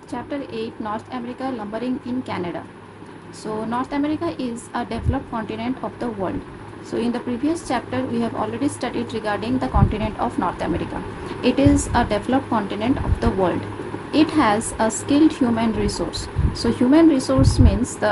Chapter 8, North America, Lumbering in Canada. So North America is a developed continent of the world. So in the previous chapter we have already studied regarding the continent of North America. It is a developed continent of the world. It has a skilled human resource. So human resource means the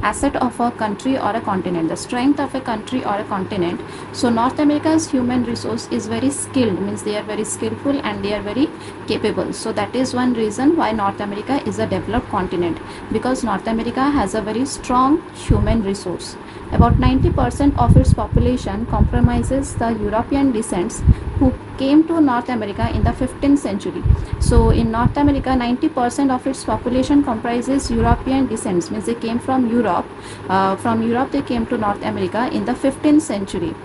asset of a country or a continent, the strength of a country or a continent. So North America's human resource is very skilled, means they are very skillful and they are very capable. So that is one reason why North America is a developed continent, because North America has a very strong human resource. About 90% of its population comprises the European descents who came to North America in the 15th century. So in North America, 90% of its population comprises European descents, means they came from Europe. From Europe they came to North America in the 15th century.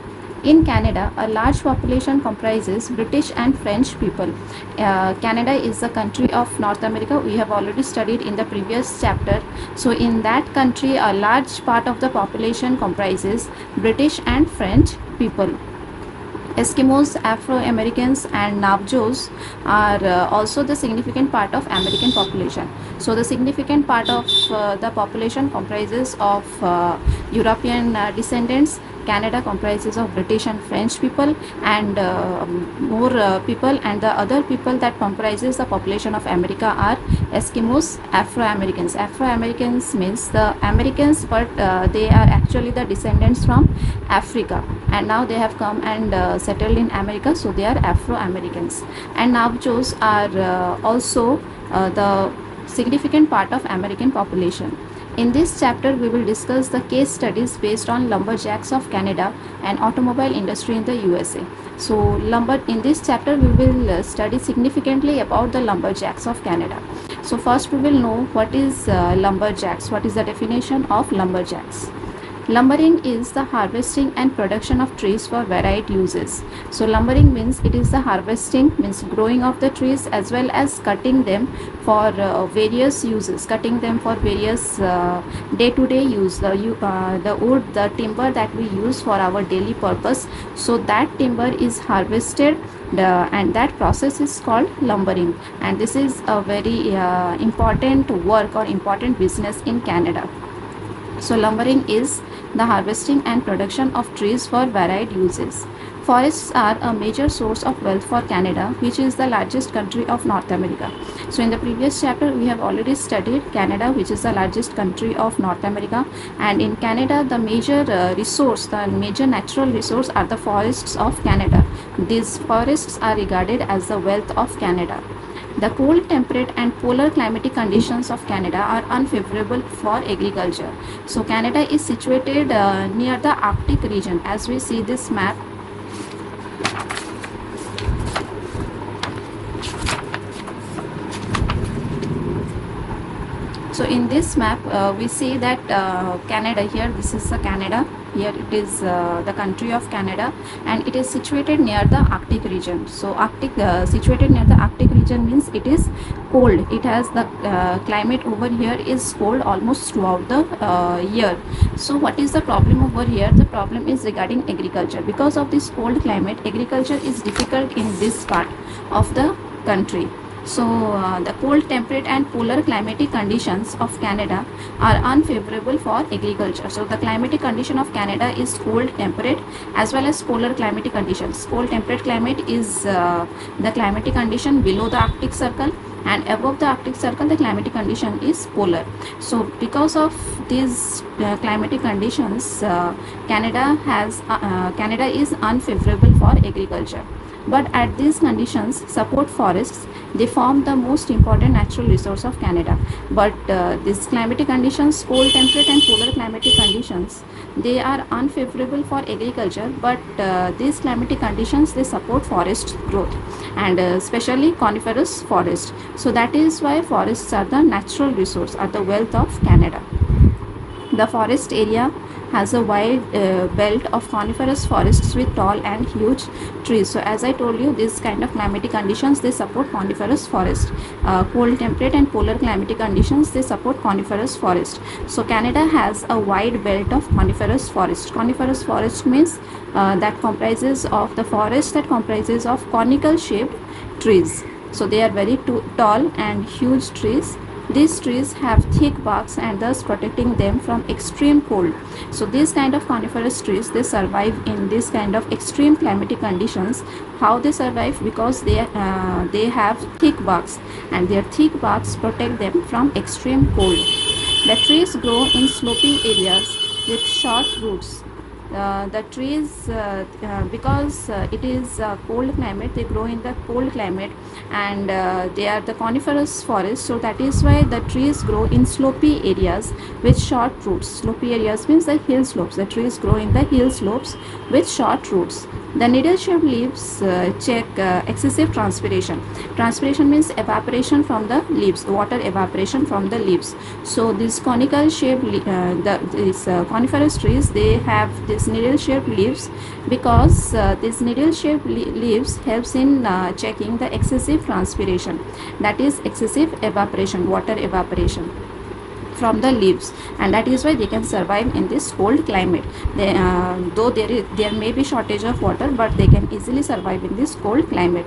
In Canada, a large population comprises British and French people. Canada is the country of North America. We have already studied in the previous chapter. So in that country, a large part of the population comprises British and French people. Eskimos, Afro-Americans and Navajos are also the significant part of American population. So the significant part of the population comprises of European descendants. Canada comprises of British and French people, and more people, and the other people that comprises the population of America are Eskimos, Afro-Americans. Afro-Americans means the Americans, but they are actually the descendants from Africa, and now they have come and settled in America, so they are Afro-Americans. And Navajos are also the significant part of American population. In this chapter, we will discuss the case studies based on lumberjacks of Canada and automobile industry in the USA. So, in this chapter, we will study significantly about the lumberjacks of Canada. So, first we will know what is lumberjacks. What is the definition of lumberjacks? Lumbering is the harvesting and production of trees for varied uses. So lumbering means it is the harvesting, means growing of the trees, as well as cutting them for various uses, cutting them for various day-to-day use, the wood, the timber that we use for our daily purpose. So that timber is harvested, and that process is called lumbering, and this is a very important work or important business in Canada. So lumbering is the harvesting and production of trees for varied uses. Forests are a major source of wealth for Canada, which is the largest country of North America. So in the previous chapter, we have already studied Canada, which is the largest country of North America. And in Canada, the major resource, the major natural resource are the forests of Canada. These forests are regarded as the wealth of Canada. The cold, temperate and polar climatic conditions of Canada are unfavorable for agriculture. So Canada is situated near the Arctic region. As we see this map, so in this map we see that Canada, here this is the Canada, here it is the country of Canada, and it is situated near the Arctic region. So Arctic, situated near the Arctic region means it is cold. It has the climate over here is cold almost throughout the year. So what is the problem over here? The problem is regarding agriculture. Because of this cold climate, agriculture is difficult in this part of the country. So the cold, temperate and polar climatic conditions of Canada are unfavorable for agriculture. So the climatic condition of Canada is cold, temperate as well as polar climatic conditions. Cold, temperate climate is the climatic condition below the Arctic Circle, and above the Arctic Circle the climatic condition is polar. So because of these climatic conditions, Canada is unfavorable for agriculture. But at these conditions, support forests, they form the most important natural resource of Canada. But these climatic conditions, cold, temperate and polar climatic conditions, they are unfavorable for agriculture, but these climatic conditions, they support forest growth, and especially coniferous forest. So that is why forests are the natural resource, are the wealth of Canada. The forest area has a wide belt of coniferous forests with tall and huge trees. So as I told you, this kind of climatic conditions, they support coniferous forest. Cold, temperate and polar climatic conditions, they support coniferous forest. So Canada has a wide belt of coniferous forest. Coniferous forest means that comprises of the forest that comprises of conical shaped trees. So they are very tall and huge trees. These trees have thick barks and thus protecting them from extreme cold. So these kind of coniferous trees, they survive in this kind of extreme climatic conditions. How they survive? Because they have thick barks, and their thick barks protect them from extreme cold. The trees grow in slopy areas with short roots. The trees, because it is a cold climate, they grow in the cold climate, and they are the coniferous forest. So that is why the trees grow in slopy areas with short roots. Slopy areas means the hill slopes. The trees grow in the hill slopes with short roots. The needle-shaped leaves check excessive transpiration. Transpiration means evaporation from the leaves, water evaporation from the leaves. So these coniferous trees, they have these needle-shaped leaves, because these needle-shaped leaves helps in checking the excessive transpiration, that is excessive evaporation, water evaporation from the leaves, and that is why they can survive in this cold climate. Though there may be shortage of water, but they can easily survive in this cold climate.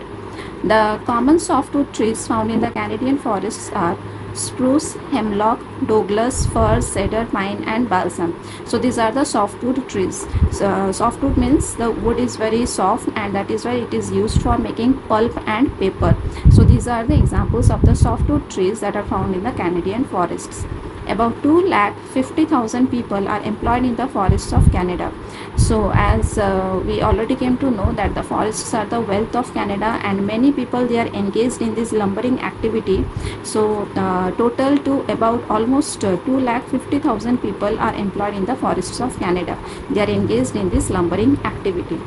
The common softwood trees found in the Canadian forests are spruce, hemlock, Douglas, fir, cedar, pine and balsam. So these are the softwood trees. So, softwood means the wood is very soft, and that is why it is used for making pulp and paper. So these are the examples of the softwood trees that are found in the Canadian forests. About 250,000 people are employed in the forests of Canada. So as we already came to know that the forests are the wealth of Canada, and many people, they are engaged in this lumbering activity. So total to about almost 250,000 people are employed in the forests of Canada. They are engaged in this lumbering activity.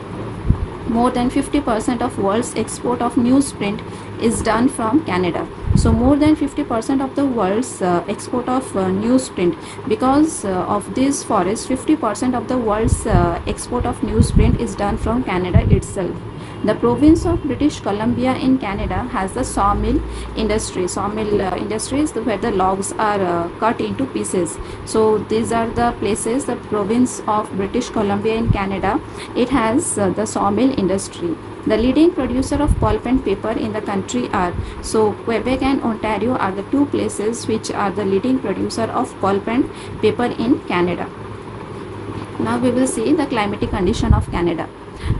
More than 50% of world's export of newsprint is done from Canada. So more than 50% of the world's export of newsprint, because of this forest, 50% of the world's export of newsprint is done from Canada itself. The province of British Columbia in Canada has the sawmill industry. Sawmill industry is where the logs are cut into pieces. So these are the places, the province of British Columbia in Canada, it has the sawmill industry. The leading producer of pulp and paper in the country are, so Quebec and Ontario are the two places which are the leading producer of pulp and paper in Canada. Now we will see the climatic condition of Canada.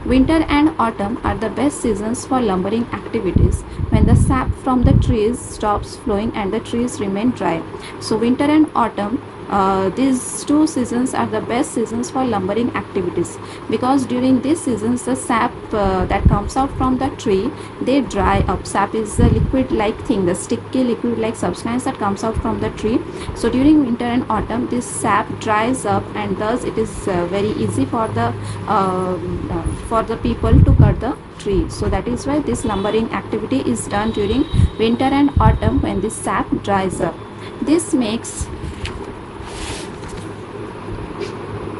Winter and autumn are the best seasons for lumbering activities, when the sap from the trees stops flowing and the trees remain dry. So winter and autumn, these two seasons are the best seasons for lumbering activities, because during these seasons the sap that comes out from the tree, they dry up. Sap is the liquid like thing, the sticky liquid like substance that comes out from the tree. So during winter and autumn, this sap dries up, and thus it is very easy for the people to cut the tree. So that is why this lumbering activity is done during winter and autumn, when this sap dries up. This makes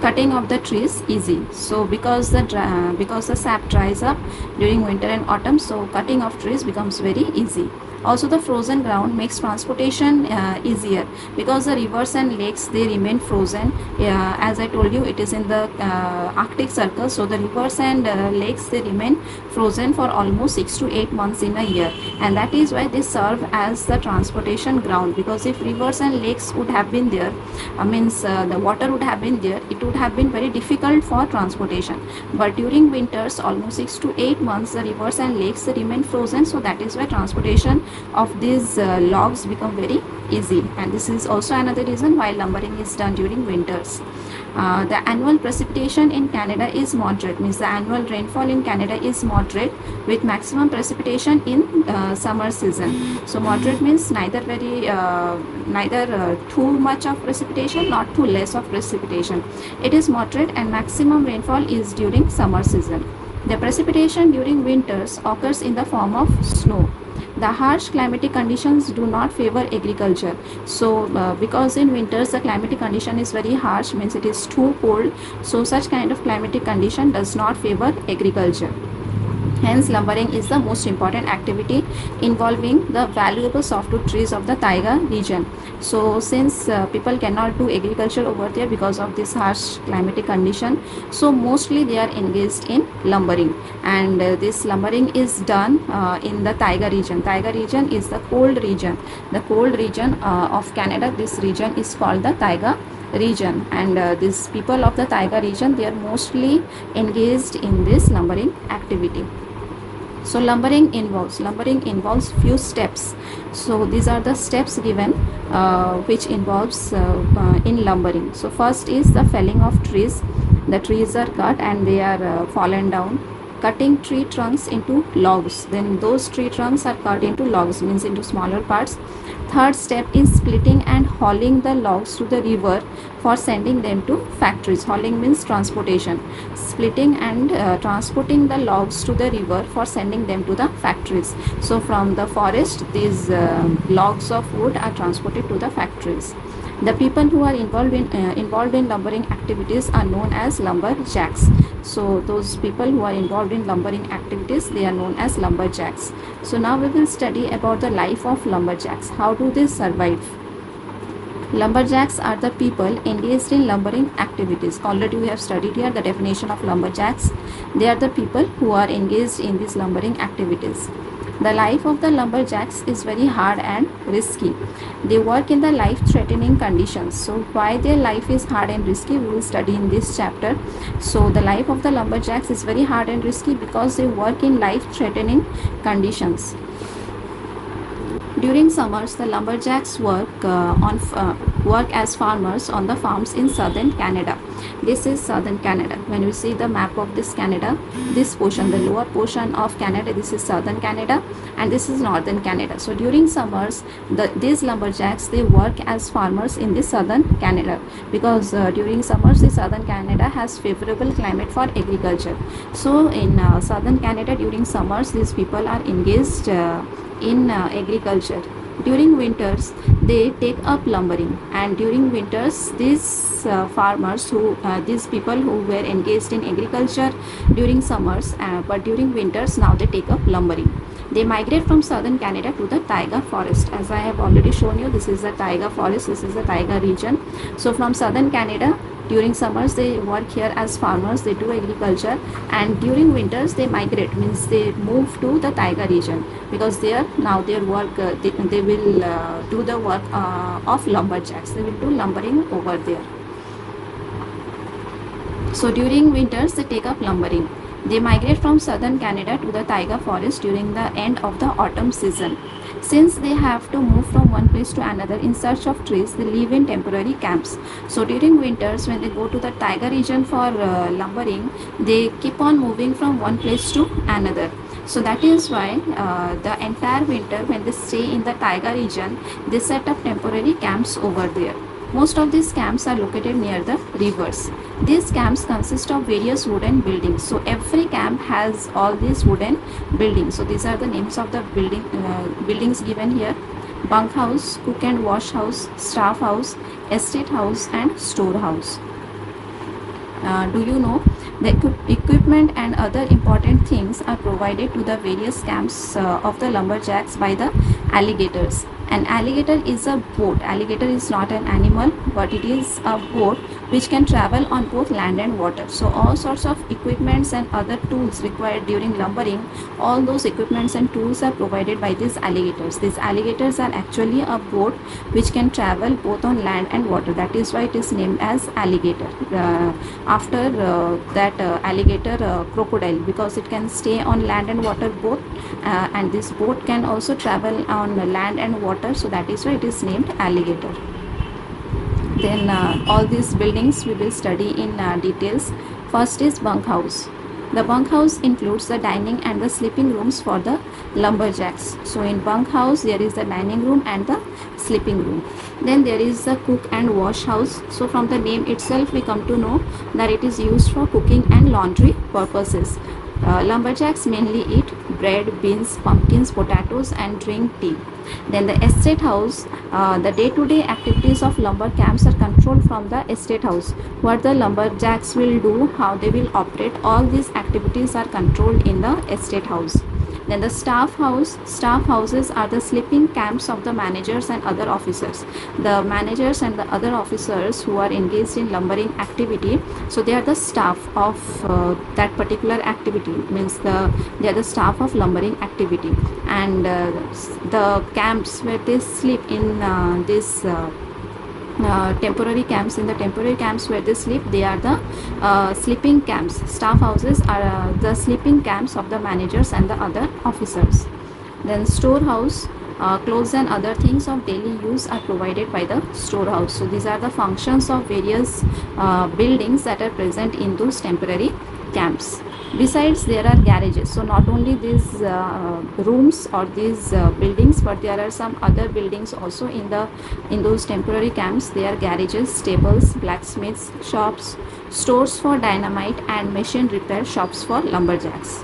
cutting of the trees easy. So because the sap dries up during winter and autumn, so cutting of trees becomes very easy. Also, the frozen ground makes transportation easier, because the rivers and lakes, they remain frozen. As I told you, it is in the Arctic Circle, so the rivers and lakes, they remain frozen for almost 6 to 8 months in a year, and that is why they serve as the transportation ground. Because if rivers and lakes would have been there, means the water would have been there, it would have been very difficult for transportation. But during winters, almost 6 to 8 months, the rivers and lakes, they remain frozen, so that is why transportation of these logs become very easy. And this is also another reason why lumbering is done during winters. The annual precipitation in Canada is moderate, means the annual rainfall in Canada is moderate, with maximum precipitation in summer season. So moderate means neither too much of precipitation, not too less of precipitation. It is moderate, and maximum rainfall is during summer season. The precipitation during winters occurs in the form of snow. The harsh climatic conditions do not favor agriculture. So because in winters the climatic condition is very harsh, means it is too cold, so such kind of climatic condition does not favor agriculture. Hence, lumbering is the most important activity involving the valuable softwood trees of the taiga region. So, since people cannot do agriculture over there because of this harsh climatic condition, so mostly they are engaged in lumbering, and this lumbering is done in the taiga region. Taiga region is the cold region. The cold region of Canada. This region is called the taiga region, and these people of the taiga region, they are mostly engaged in this lumbering activity. So lumbering involves few steps. So these are the steps given which involves in lumbering. So first is the felling of trees. The trees are cut and they are fallen down. Cutting tree trunks into logs. Then those tree trunks are cut into logs, means into smaller parts. Third step is splitting and hauling the logs to the river for sending them to factories. Hauling means transportation. Splitting and transporting the logs to the river for sending them to the factories. So from the forest, these logs of wood are transported to the factories. The people who are involved in lumbering activities are known as lumberjacks. So those people who are involved in lumbering activities, they are known as lumberjacks. So now we will study about the life of lumberjacks. How do they survive? Lumberjacks are the people engaged in lumbering activities. Already we have studied here the definition of lumberjacks. They are the people who are engaged in these lumbering activities. The life of the lumberjacks is very hard and risky. They work in the life-threatening conditions. So why their life is hard and risky, we will study in this chapter. So the life of the lumberjacks is very hard and risky because they work in life-threatening conditions. During summers, the lumberjacks work as farmers on the farms in southern Canada. This is southern Canada. When we see the map of this Canada, this portion, the lower portion of Canada, this is southern Canada, and this is northern Canada. So during summers, these lumberjacks, they work as farmers in the southern Canada because during summers, the southern Canada has favorable climate for agriculture. So in southern Canada, during summers, these people are engaged in agriculture. During winters, they take up lumbering, and during winters, these farmers these people who were engaged in agriculture during summers, but during winters, now they take up lumbering. They migrate from southern Canada to the taiga forest. As I have already shown you, this is the taiga forest, this is the taiga region. So from southern Canada, during summers they work here as farmers, they do agriculture, and during winters they migrate, means they move to the taiga region, because there now their work they will do the work of lumberjacks. They will do lumbering over there. So during winters they take up lumbering. They migrate from southern Canada to the taiga forest during the end of the autumn season. Since they have to move from one place to another in search of trees, they live in temporary camps. So during winters, when they go to the taiga region for lumbering, they keep on moving from one place to another. So that is why the entire winter, when they stay in the taiga region, they set up temporary camps over there. Most of these camps are located near the rivers. These camps consist of various wooden buildings. So every camp has all these wooden buildings. So these are the names of the buildings given here: bunkhouse, cook and wash house, staff house, estate house, and storehouse. Do you know the equipment and other important things are provided to the various camps of the lumberjacks by the alligators? An alligator is a boat. Alligator is not an animal, but it is a boat which can travel on both land and water. So all sorts of equipments and other tools required during lumbering, all those equipments and tools are provided by these alligators. These alligators are actually a boat which can travel both on land and water. That is why it is named as alligator. After that alligator crocodile, because it can stay on land and water both, and this boat can also travel on land and water, so that is why it is named alligator. Then all these buildings we will study in details. First is bunkhouse. The bunkhouse includes the dining and the sleeping rooms for the lumberjacks. So in bunkhouse there is the dining room and the sleeping room. Then there is the cook and wash house. So from the name itself we come to know that it is used for cooking and laundry purposes. Lumberjacks mainly eat bread, beans, pumpkins, potatoes, and drink tea. Then the estate house, the day-to-day activities of lumber camps are controlled from the estate house. What the lumberjacks will do, how they will operate, all these activities are controlled in the estate house. Then the staff houses are the sleeping camps of the managers and other officers. The managers and the other officers who are engaged in lumbering activity, so they are the staff of that particular activity, means they are the staff of lumbering activity. And the camps where they sleep in this temporary camps, in the temporary camps where they sleep, they are the sleeping camps. Staff houses are the sleeping camps of the managers and the other officers. Then storehouse, clothes and other things of daily use are provided by the storehouse. So these are the functions of various buildings that are present in those temporary camps. Besides, there are garages. So not only these rooms or these buildings, but there are some other buildings also in those temporary camps. There are garages, stables, blacksmiths, shops, stores for dynamite, and machine repair shops for lumberjacks.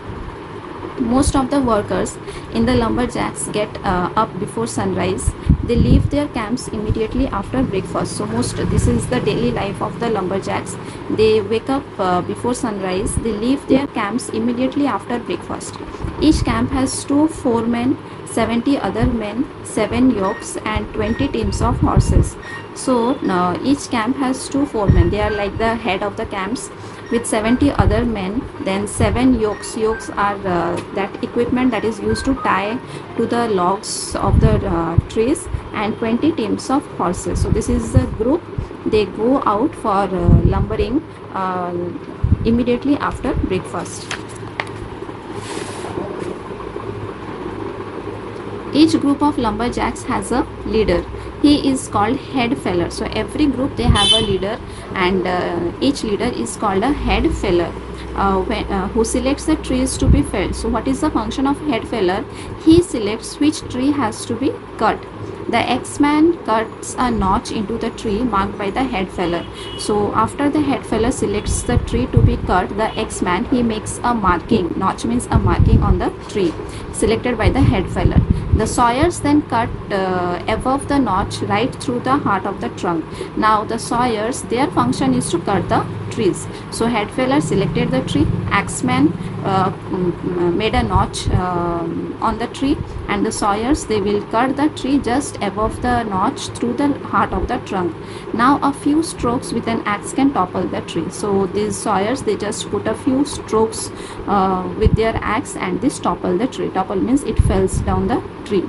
Most of the workers in the lumberjacks get up before sunrise. They leave their camps immediately after breakfast. So this is the daily life of the lumberjacks. They wake up before sunrise. They leave their camps immediately after breakfast. Each camp has 2 foremen, 70 other men, 7 yokes, and 20 teams of horses. So each camp has 2 foremen. They are like the head of the camps, with 70 other men. Then 7 yokes. Yokes are that equipment that is used to tie to the logs of the trees, and 20 teams of horses. So this is the group. They go out for lumbering immediately after breakfast. Each group of lumberjacks has a leader. He is called head feller. So every group they have a leader, and each leader is called a head feller, who selects the trees to be felled. So what is the function of head feller? He selects which tree has to be cut. The axeman cuts a notch into the tree marked by the head feller. So after the head feller selects the tree to be cut, the axeman, he makes a marking. Notch means a marking on the tree selected by the head feller. The sawyers then cut above the notch right through the heart of the trunk. Now the sawyers, their function is to cut the trees. So head feller selected the tree, axeman made a notch on the tree, and the sawyers, they will cut the tree just above the notch through the heart of the trunk. Now a few strokes with an axe can topple the tree. So these sawyers, they just put a few strokes with their axe, and this topple the tree. Topple means it falls down the tree.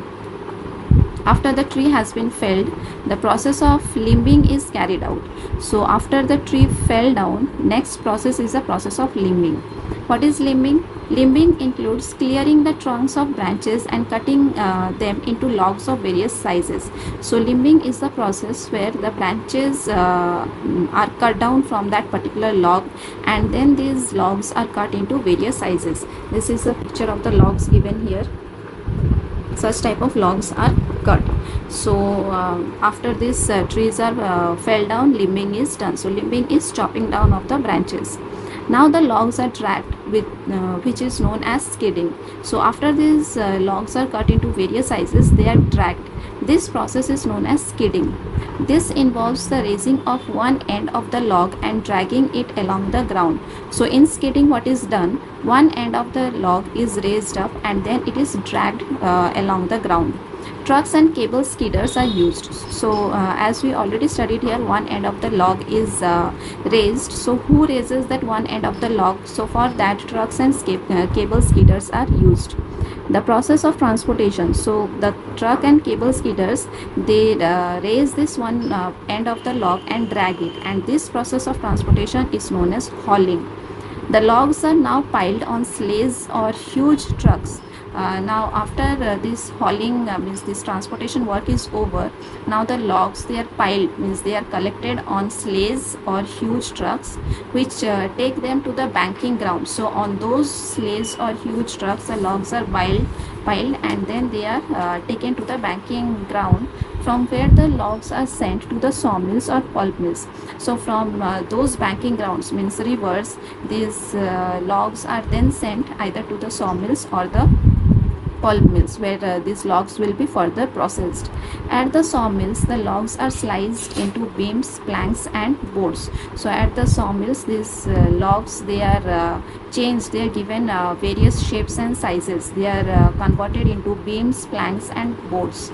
After the tree has been felled, the process of limbing is carried out. So after the tree fell down, next process is the process of limbing. What is limbing? Limbing includes clearing the trunks of branches and cutting them into logs of various sizes. So limbing is the process where the branches are cut down from that particular log, and then these logs are cut into various sizes. This is a picture of the logs given here. Such type of logs are cut. So after this trees are fell down, limbing is done. So limbing is chopping down of the branches. Now the logs are dragged, with which is known as skidding. So after these logs are cut into various sizes, they are dragged. This process is known as skidding. This involves the raising of one end of the log and dragging it along the ground. So in skidding, what is done? One end of the log is raised up, and then it is dragged along the ground. Trucks and cable skidders are used. So as we already studied here, one end of the log is raised. So who raises that one end of the log? So for that, trucks and cable skidders are used. The process of transportation. So the truck and cable skidders, they raise this one end of the log and drag it, and this process of transportation is known as hauling. The logs are now piled on sleighs or huge trucks. Now after this hauling, means this transportation work is over, now the logs, they are piled, means they are collected on sleighs or huge trucks, which take them to the banking ground. So on those sleighs or huge trucks, the logs are piled, and then they are taken to the banking ground, from where the logs are sent to the sawmills or pulp mills. So from those banking grounds, means rivers, these logs are then sent either to the sawmills or the pulp mills, where these logs will be further processed. At the sawmills, the logs are sliced into beams, planks and boards. So at the sawmills, these logs, they are changed, they are given various shapes and sizes. They are converted into beams, planks and boards.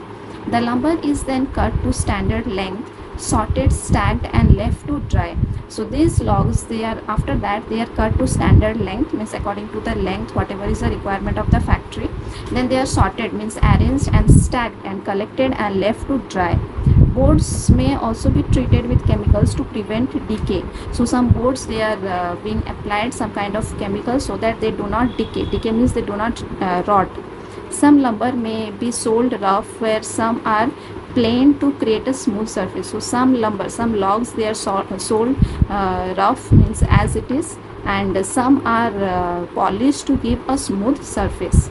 The lumber is then cut to standard length, sorted, stacked and left to dry. So these logs, they are, after that they are cut to standard length, means according to the length whatever is the requirement of the factory. Then they are sorted, means arranged and stacked and collected and left to dry. Boards may also be treated with chemicals to prevent decay. So some boards, they are being applied some kind of chemical so that they do not decay. Decay means they do not rot. Some lumber may be sold rough, where some are plain to create a smooth surface. So some lumber, some logs, they are sold rough, means as it is, and some are polished to give a smooth surface.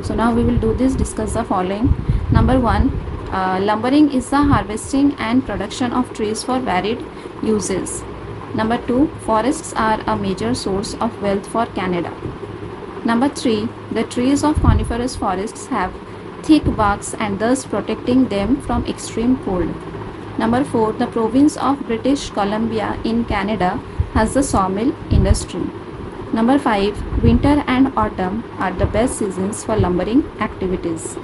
So now we will discuss the following. Number 1, lumbering is the harvesting and production of trees for varied uses. Number 2, forests are a major source of wealth for Canada. Number 3, the trees of coniferous forests have thick barks and thus protecting them from extreme cold. Number 4, the province of British Columbia in Canada has the sawmill industry. Number 5, winter and autumn are the best seasons for lumbering activities.